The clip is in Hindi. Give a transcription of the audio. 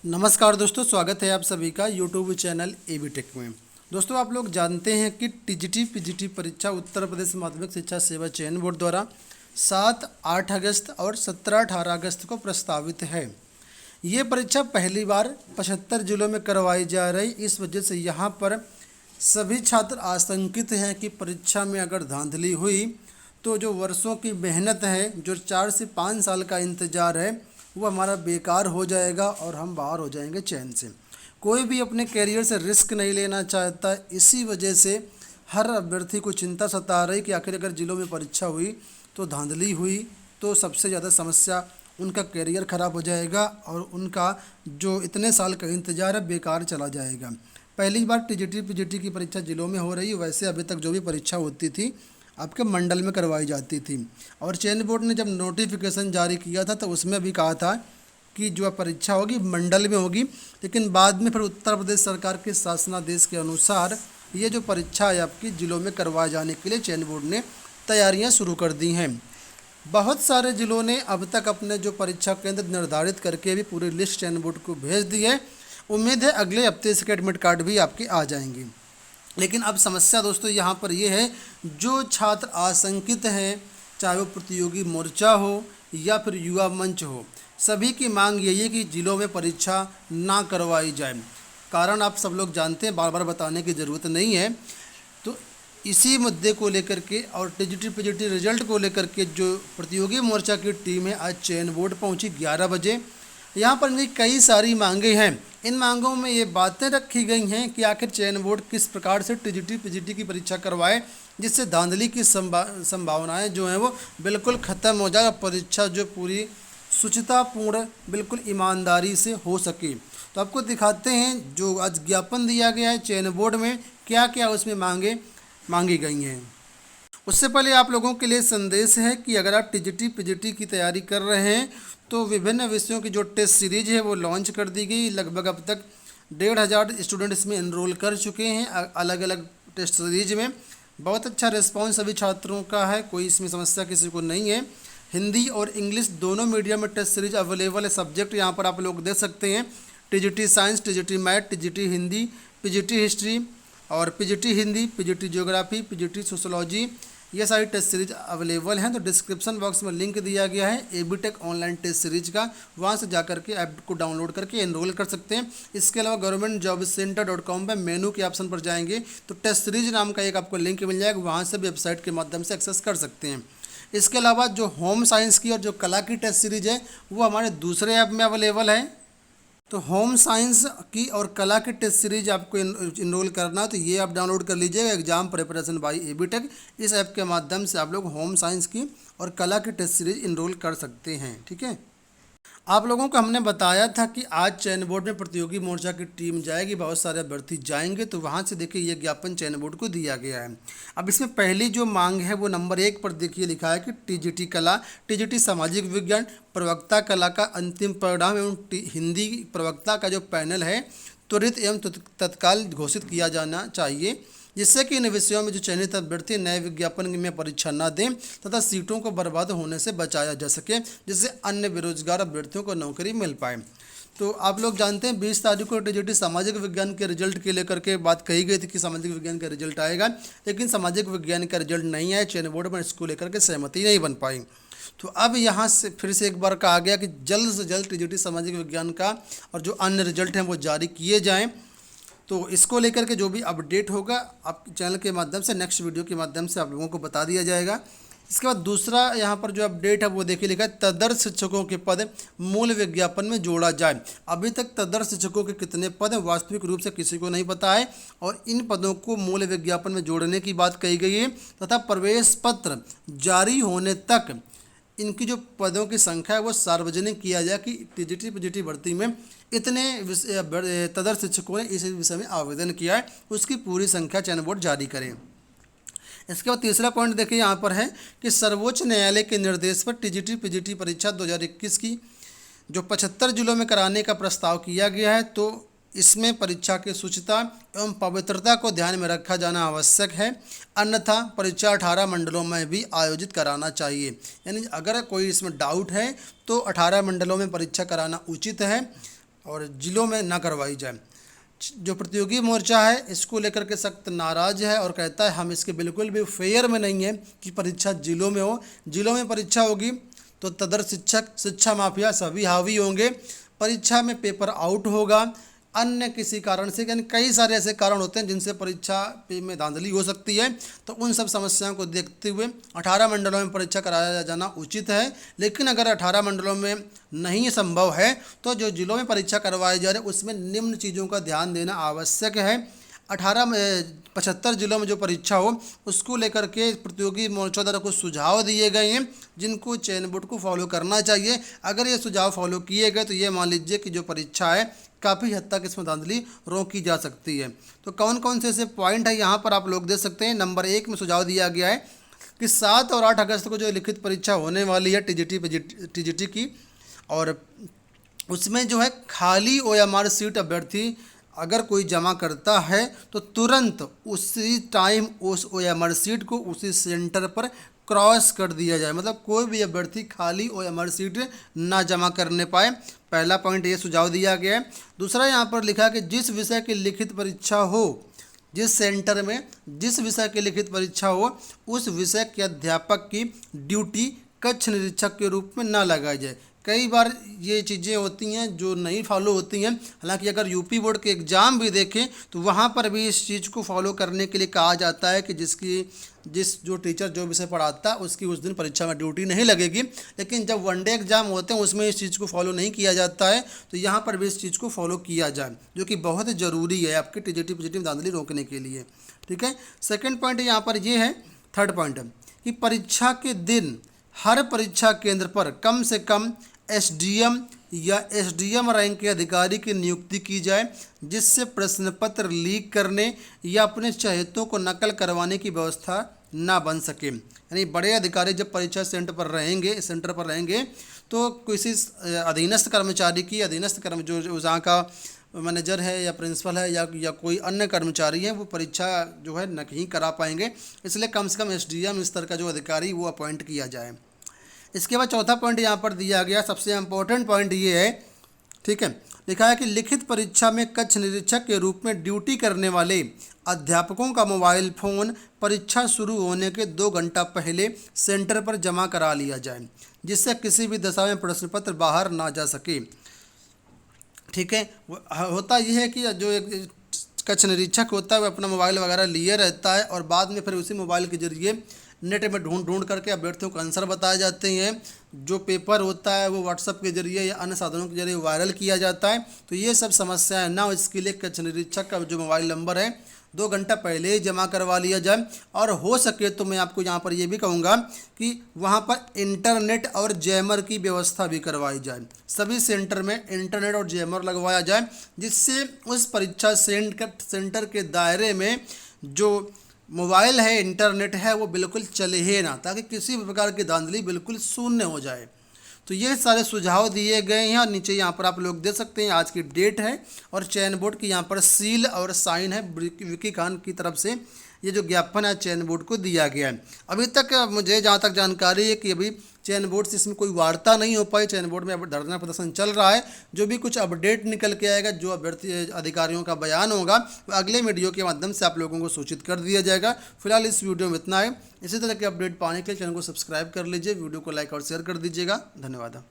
नमस्कार दोस्तों, स्वागत है आप सभी का यूट्यूब चैनल एबी टेक में। दोस्तों, आप लोग जानते हैं कि टीजीटी पीजीटी परीक्षा उत्तर प्रदेश माध्यमिक शिक्षा सेवा चयन बोर्ड द्वारा 7, 8 अगस्त और 17, 18 अगस्त को प्रस्तावित है। ये परीक्षा पहली बार 75 जिलों में करवाई जा रही। इस वजह से यहाँ पर सभी छात्र आशंकित हैं कि परीक्षा में अगर धांधली हुई तो जो वर्षों की मेहनत है, जो 4 से 5 साल का इंतज़ार है, वो हमारा बेकार हो जाएगा और हम बाहर हो जाएंगे चैन से। कोई भी अपने करियर से रिस्क नहीं लेना चाहता। इसी वजह से हर अभ्यर्थी को चिंता सता रही कि आखिर अगर जिलों में परीक्षा हुई तो धांधली हुई तो सबसे ज़्यादा समस्या, उनका करियर ख़राब हो जाएगा और उनका जो इतने साल का इंतज़ार है बेकार चला जाएगा। पहली बार टीजीटी पीजीटी की परीक्षा जिलों में हो रही है। वैसे अभी तक जो भी परीक्षा होती थी आपके मंडल में करवाई जाती थी। और चयन बोर्ड ने जब नोटिफिकेशन जारी किया था तो उसमें भी कहा था कि जो परीक्षा होगी मंडल में होगी, लेकिन बाद में फिर उत्तर प्रदेश सरकार के शासनादेश के अनुसार ये जो परीक्षा है आपकी जिलों में करवाए जाने के लिए चयन बोर्ड ने तैयारियां शुरू कर दी हैं। बहुत सारे जिलों ने अब तक अपने जो परीक्षा केंद्र निर्धारित करके भी पूरी लिस्ट चयन बोर्ड को भेज दी है। उम्मीद है अगले हफ्ते इसके एडमिट कार्ड भी आपके आ जाएंगे। लेकिन अब समस्या दोस्तों यहाँ पर ये है, जो छात्र आशंकित हैं, चाहे वो प्रतियोगी मोर्चा हो या फिर युवा मंच हो, सभी की मांग यही है कि जिलों में परीक्षा ना करवाई जाए। कारण आप सब लोग जानते हैं, बार बार बताने की ज़रूरत नहीं है। तो इसी मुद्दे को लेकर के और टीजीटी पीजीटी रिजल्ट को लेकर के जो प्रतियोगी मोर्चा की टीम है आज चयन बोर्ड पहुंची 11 बजे। यहाँ पर इनकी कई सारी मांगे हैं। इन मांगों में ये बातें रखी गई हैं कि आखिर चयन बोर्ड किस प्रकार से टीजीटी पीजीटी की परीक्षा करवाए जिससे धांधली की संभावनाएं जो हैं वो बिल्कुल ख़त्म हो जाए और परीक्षा जो पूरी शुचितापूर्ण बिल्कुल ईमानदारी से हो सके। तो आपको दिखाते हैं जो आज ज्ञापन दिया गया है चयन बोर्ड में, क्या क्या उसमें मांगी गई हैं। उससे पहले आप लोगों के लिए संदेश है कि अगर आप टीजीटी पीजीटी की तैयारी कर रहे हैं तो विभिन्न विषयों की जो टेस्ट सीरीज है वो लॉन्च कर दी गई। लगभग अब तक 1,500 स्टूडेंट इसमें एनरोल कर चुके हैं अलग अलग टेस्ट सीरीज में। बहुत अच्छा रिस्पांस सभी छात्रों का है, कोई इसमें समस्या किसी को नहीं है। हिंदी और इंग्लिश दोनों मीडियम में टेस्ट सीरीज अवेलेबल है। सब्जेक्ट यहाँ पर आप लोग देख सकते हैं, TGT science, TGT math, TGT Hindi, PGT history और PGT Hindi, PGT geography, PGT sociology, ये सारी टेस्ट सीरीज अवेलेबल हैं। तो डिस्क्रिप्शन बॉक्स में लिंक दिया गया है AB tech online test series का, वहाँ से जाकर के ऐप को डाउनलोड करके एनरोल कर सकते हैं। इसके अलावा governmentjobcenter.com पर मेनू के ऑप्शन पर जाएंगे तो टेस्ट सीरीज नाम का एक आपको लिंक मिल जाएगा, वहाँ से वेबसाइट के माध्यम से एक्सेस कर सकते हैं। इसके अलावा जो होम साइंस की और जो कला की टेस्ट सीरीज है वो हमारे दूसरे ऐप में अवेलेबल है। तो होम साइंस की और कला की टेस्ट सीरीज आपको इनरोल करना है तो ये आप डाउनलोड कर लीजिएगा, exam preparation by AB tech. इस ऐप के माध्यम से आप लोग होम साइंस की और कला की टेस्ट सीरीज इनरोल कर सकते हैं। ठीक है, आप लोगों को हमने बताया था कि आज चयन बोर्ड में प्रतियोगी मोर्चा की टीम जाएगी, बहुत सारे अभ्यर्थी जाएंगे। तो वहाँ से देखिए ये ज्ञापन चयन बोर्ड को दिया गया है। अब इसमें पहली जो मांग है वो नंबर 1 पर देखिए लिखा है कि टीजीटी कला, टीजीटी सामाजिक विज्ञान, प्रवक्ता कला का अंतिम परिणाम एवं हिंदी प्रवक्ता का जो पैनल है त्वरित एवं तत्काल घोषित किया जाना चाहिए, जिससे कि इन विषयों में जो चयनित अभ्यर्थी नए विज्ञापन में परीक्षा न दें तथा सीटों को बर्बाद होने से बचाया जा सके, जिससे अन्य बेरोजगार अभ्यर्थियों को नौकरी मिल पाए। तो आप लोग जानते हैं 20 तारीख को टीजीटी सामाजिक विज्ञान के रिजल्ट के लेकर के बात कही गई थी कि सामाजिक विज्ञान का रिजल्ट आएगा, लेकिन सामाजिक विज्ञान का रिजल्ट नहीं आया। चयन बोर्ड में इसको लेकर के सहमति नहीं बन पाई। तो अब यहाँ से फिर से एक बार कहा गया कि जल्द से जल्द टीजीटी सामाजिक विज्ञान का और जो अन्य रिजल्ट हैं वो जारी किए जाएँ। तो इसको लेकर के जो भी अपडेट होगा आप चैनल के माध्यम से, नेक्स्ट वीडियो के माध्यम से आप लोगों को बता दिया जाएगा। इसके बाद दूसरा यहाँ पर जो अपडेट है वो देखिए लिखा है तदर्थ शिक्षकों के पद मूल विज्ञापन में जोड़ा जाए। अभी तक तदर्थ शिक्षकों के कितने पद हैं वास्तविक रूप से किसी को नहीं पता है और इन पदों को मूल विज्ञापन में जोड़ने की बात कही गई है तथा प्रवेश पत्र जारी होने तक इनकी जो पदों की संख्या है वो सार्वजनिक किया जाए कि टीजीटी पीजीटी भर्ती में इतने तदर्थ शिक्षकों ने इस विषय में आवेदन किया है, उसकी पूरी संख्या चयन बोर्ड जारी करें। इसके बाद तीसरा पॉइंट देखिए यहाँ पर है कि सर्वोच्च न्यायालय के निर्देश पर टीजीटी पीजीटी परीक्षा 2021 की जो 75 जिलों में कराने का प्रस्ताव किया गया है, तो इसमें परीक्षा की शुचिता एवं पवित्रता को ध्यान में रखा जाना आवश्यक है, अन्यथा परीक्षा 18 मंडलों में भी आयोजित कराना चाहिए। यानी अगर कोई इसमें डाउट है तो 18 मंडलों में परीक्षा कराना उचित है। और जिलों में ना करवाई जाए। जो प्रतियोगी मोर्चा है इसको लेकर के सख्त नाराज है और कहता है हम इसके बिल्कुल भी फेयर में नहीं है कि परीक्षा जिलों में हो। जिलों में परीक्षा होगी तो तदर शिक्षक, शिक्षा माफिया सभी हावी होंगे, परीक्षा में पेपर आउट होगा। अन्य किसी कारण से, यानी कई सारे ऐसे कारण होते हैं जिनसे परीक्षा में धांधली हो सकती है। तो उन सब समस्याओं को देखते हुए 18 मंडलों में परीक्षा कराया जाना उचित है। लेकिन अगर 18 मंडलों में नहीं संभव है तो जो जिलों में परीक्षा करवाई जा रही है उसमें निम्न चीज़ों का ध्यान देना आवश्यक है। 75 जिलों में जो परीक्षा हो उसको लेकर के प्रतियोगी मोर्चा द्वारा कुछ सुझाव दिए गए हैं जिनको चयन बोर्ड को फॉलो करना चाहिए। अगर ये सुझाव फॉलो किए गए तो ये मान लीजिए कि जो परीक्षा है काफ़ी हद तक इसमें धांधली रोकी जा सकती है। तो कौन कौन से ऐसे पॉइंट है यहाँ पर आप लोग देख सकते हैं। नंबर 1 में सुझाव दिया गया है कि 7 और 8 अगस्त को जो लिखित परीक्षा होने वाली है टीजीटी की, और उसमें जो है खाली ओएमआर सीट अभ्यर्थी अगर कोई जमा करता है तो तुरंत उसी टाइम उस ओएमआर सीट को उसी सेंटर पर क्रॉस कर दिया जाए, मतलब कोई भी अभ्यर्थी खाली ओएमआर सीट ना जमा करने पाए। पहला पॉइंट ये सुझाव दिया गया है। दूसरा यहाँ पर लिखा कि जिस विषय की लिखित परीक्षा हो, जिस सेंटर में जिस विषय की लिखित परीक्षा हो उस विषय के अध्यापक की ड्यूटी कक्ष निरीक्षक के रूप में ना लगाई जाए। कई बार ये चीज़ें होती हैं जो नहीं फॉलो होती हैं। हालांकि अगर यूपी बोर्ड के एग्ज़ाम भी देखें तो वहाँ पर भी इस चीज़ को फॉलो करने के लिए कहा जाता है कि जो टीचर जो विषय पढ़ाता है उसकी उस दिन परीक्षा में ड्यूटी नहीं लगेगी। लेकिन जब वनडे एग्ज़ाम होते हैं उसमें इस चीज़ को फॉलो नहीं किया जाता है, तो यहाँ पर भी इस चीज़ को फॉलो किया जाए, जो कि बहुत ज़रूरी है आपके टीजीटी पीजीटी में धांधली रोकने के लिए। ठीक है। सेकेंड पॉइंट यहाँ पर ये है, थर्ड पॉइंट है कि परीक्षा के दिन हर परीक्षा केंद्र पर कम से कम एसडीएम या एसडीएम रैंक के अधिकारी की नियुक्ति की जाए, जिससे प्रश्न पत्र लीक करने या अपने चहेतों को नकल करवाने की व्यवस्था ना बन सके। यानी बड़े अधिकारी जब परीक्षा सेंटर पर रहेंगे तो किसी अधीनस्थ कर्मचारी की जो जहाँ का मैनेजर है या प्रिंसिपल है या कोई अन्य कर्मचारी है वो परीक्षा जो है नहीं करा पाएंगे। इसलिए कम से कम एसडीएम स्तर का जो अधिकारी वो अपॉइंट किया जाए। इसके बाद चौथा पॉइंट यहाँ पर दिया गया, सबसे इम्पोर्टेंट पॉइंट ये है, ठीक है, लिखा है कि लिखित परीक्षा में कक्ष निरीक्षक के रूप में ड्यूटी करने वाले अध्यापकों का मोबाइल फ़ोन परीक्षा शुरू होने के 2 घंटा पहले सेंटर पर जमा करा लिया जाए, जिससे किसी भी दशा में प्रश्न पत्र बाहर ना जा सके। ठीक है। होता यह है कि जो एक कक्ष निरीक्षक होता है वो अपना मोबाइल वगैरह लिए रहता है और बाद में फिर उसी मोबाइल के जरिए नेट में ढूंढ करके अभ्यर्थियों को आंसर बताए जाते हैं। जो पेपर होता है वो व्हाट्सएप के जरिए या अन्य साधनों के जरिए वायरल किया जाता है। तो ये सब समस्याएं ना हो, इसके लिए कक्ष निरीक्षक का जो मोबाइल नंबर है 2 घंटा पहले ही जमा करवा लिया जाए। और हो सके तो मैं आपको यहाँ पर ये भी कहूँगा कि वहाँ पर इंटरनेट और जैमर की व्यवस्था भी करवाई जाए। सभी सेंटर में इंटरनेट और जैमर लगवाया जाए, जिससे उस परीक्षा सेंटर के दायरे में जो मोबाइल है, इंटरनेट है, वो बिल्कुल चले ही ना, ताकि किसी भी प्रकार की धांधली बिल्कुल शून्य हो जाए। तो ये सारे सुझाव दिए गए हैं और नीचे यहाँ पर आप लोग देख सकते हैं आज की डेट है और चयन बोर्ड की यहाँ पर सील और साइन है विकी खान की तरफ से। ये जो ज्ञापन है चयन बोर्ड को दिया गया है। अभी तक मुझे जहाँ तक जानकारी है कि अभी चयन बोर्ड से इसमें कोई वार्ता नहीं हो पाई। चयन बोर्ड में अब धरना प्रदर्शन चल रहा है। जो भी कुछ अपडेट निकल के आएगा, जो अभ्यर्थी अधिकारियों का बयान होगा, वो अगले वीडियो के माध्यम से आप लोगों को सूचित कर दिया जाएगा। फिलहाल इस वीडियो में इतना है। इसी तरह के अपडेट पाने के लिए चैनल को सब्सक्राइब कर लीजिए, वीडियो को लाइक और शेयर कर दीजिएगा। धन्यवाद।